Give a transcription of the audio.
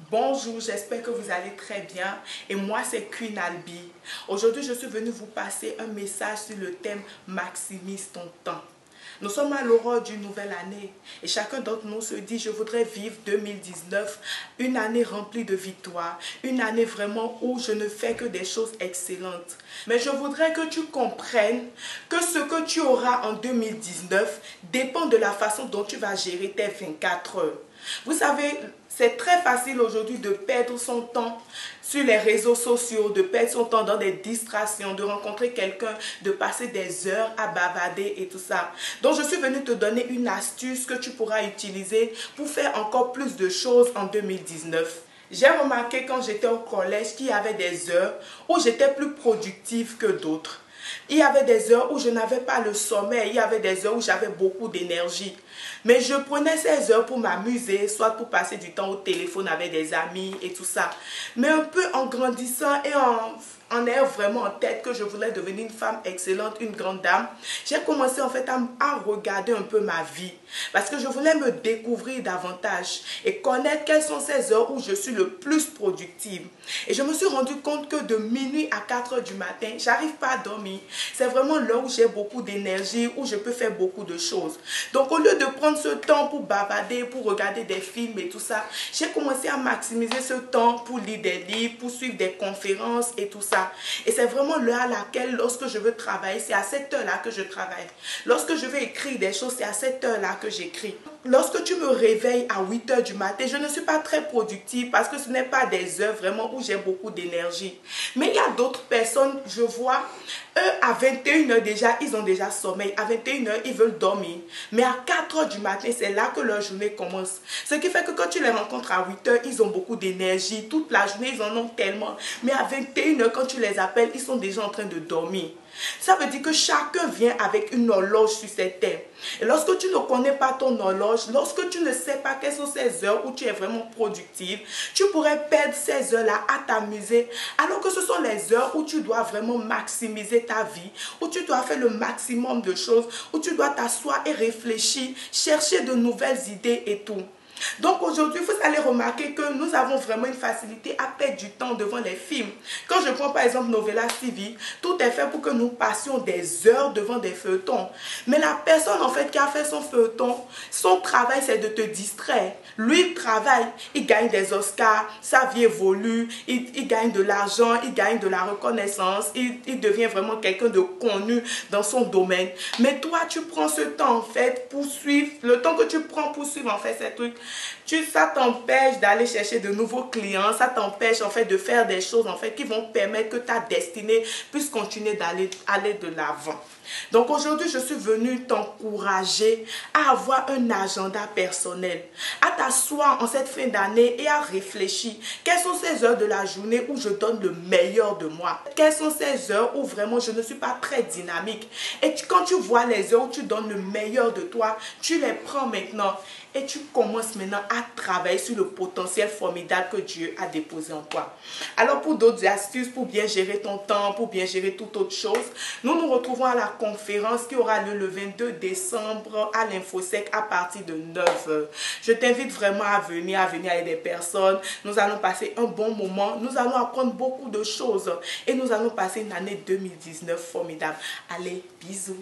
Bonjour, j'espère que vous allez très bien et moi c'est Queen Albi. Aujourd'hui je suis venue vous passer un message sur le thème Maximise ton temps. Nous sommes à l'aurore d'une nouvelle année et chacun d'entre nous se dit je voudrais vivre 2019, une année remplie de victoires, une année vraiment où je ne fais que des choses excellentes. Mais je voudrais que tu comprennes que ce que tu auras en 2019 dépend de la façon dont tu vas gérer tes 24 heures. Vous savez, c'est très facile aujourd'hui de perdre son temps sur les réseaux sociaux, de perdre son temps dans des distractions, de rencontrer quelqu'un, de passer des heures à bavarder et tout ça. Donc, je suis venue te donner une astuce que tu pourras utiliser pour faire encore plus de choses en 2019. J'ai remarqué quand j'étais au collège qu'il y avait des heures où j'étais plus productive que d'autres. Il y avait des heures où je n'avais pas le sommeil, il y avait des heures où j'avais beaucoup d'énergie. Mais je prenais ces heures pour m'amuser, soit pour passer du temps au téléphone avec des amis et tout ça. Mais un peu en grandissant et en ayant vraiment en tête que je voulais devenir une femme excellente, une grande dame, j'ai commencé en fait à regarder un peu ma vie. Parce que je voulais me découvrir davantage et connaître quelles sont ces heures où je suis le plus productive. Et je me suis rendu compte que de minuit à 4 heures du matin, j'arrive pas à dormir. C'est vraiment l'heure où j'ai beaucoup d'énergie, où je peux faire beaucoup de choses. Donc au lieu de prendre ce temps pour bavarder, pour regarder des films et tout ça, j'ai commencé à maximiser ce temps pour lire des livres, pour suivre des conférences et tout ça. Et c'est vraiment l'heure à laquelle, lorsque je veux travailler, c'est à cette heure-là que je travaille. Lorsque je veux écrire des choses, c'est à cette heure-là que j'écris. Lorsque tu me réveilles à 8 heures du matin, je ne suis pas très productive parce que ce n'est pas des heures vraiment où j'ai beaucoup d'énergie. Mais il y a d'autres personnes, je vois, eux à 21 heures déjà, ils ont déjà sommeil. À 21 heures, ils veulent dormir. Mais à 4 heures du matin, c'est là que leur journée commence. Ce qui fait que quand tu les rencontres à 8 heures, ils ont beaucoup d'énergie. Toute la journée, ils en ont tellement. Mais à 21 heures, quand tu les appelles, ils sont déjà en train de dormir. Ça veut dire que chacun vient avec une horloge sur cette terre. Et lorsque tu ne connais pas ton horloge, lorsque tu ne sais pas quelles sont ces heures où tu es vraiment productive, tu pourrais perdre ces heures-là à t'amuser, alors que ce sont les heures où tu dois vraiment maximiser ta vie, où tu dois faire le maximum de choses, où tu dois t'asseoir et réfléchir, chercher de nouvelles idées et tout. Donc aujourd'hui, vous allez remarquer que nous avons vraiment une facilité à perdre du temps devant les films. Quand je prends par exemple Novela TV, tout est fait pour que nous passions des heures devant des feuilletons. Mais la personne en fait qui a fait son feuilleton, son travail c'est de te distraire. Lui il travaille, il gagne des Oscars, sa vie évolue, il gagne de l'argent, il gagne de la reconnaissance, il devient vraiment quelqu'un de connu dans son domaine. Mais toi tu prends ce temps en fait pour suivre, le temps que tu prends pour suivre en fait ces trucs, ça t'empêche d'aller chercher de nouveaux clients, ça t'empêche en fait de faire des choses en fait qui vont permettre que ta destinée puisse continuer aller de l'avant. Donc aujourd'hui, je suis venue t'encourager à avoir un agenda personnel, à t'asseoir en cette fin d'année et à réfléchir. Quelles sont ces heures de la journée où je donne le meilleur de moi? Quelles sont ces heures où vraiment je ne suis pas très dynamique? Et quand tu vois les heures où tu donnes le meilleur de toi, tu les prends maintenant et tu commences maintenant à travailler sur le potentiel formidable que Dieu a déposé en toi. Alors pour d'autres astuces, pour bien gérer ton temps, pour bien gérer toute autre chose, nous nous retrouvons à la conférence qui aura lieu le 22 décembre à l'Infosec à partir de 9 h. Je t'invite vraiment à venir avec des personnes. Nous allons passer un bon moment. Nous allons apprendre beaucoup de choses et nous allons passer une année 2019 formidable. Allez, bisous.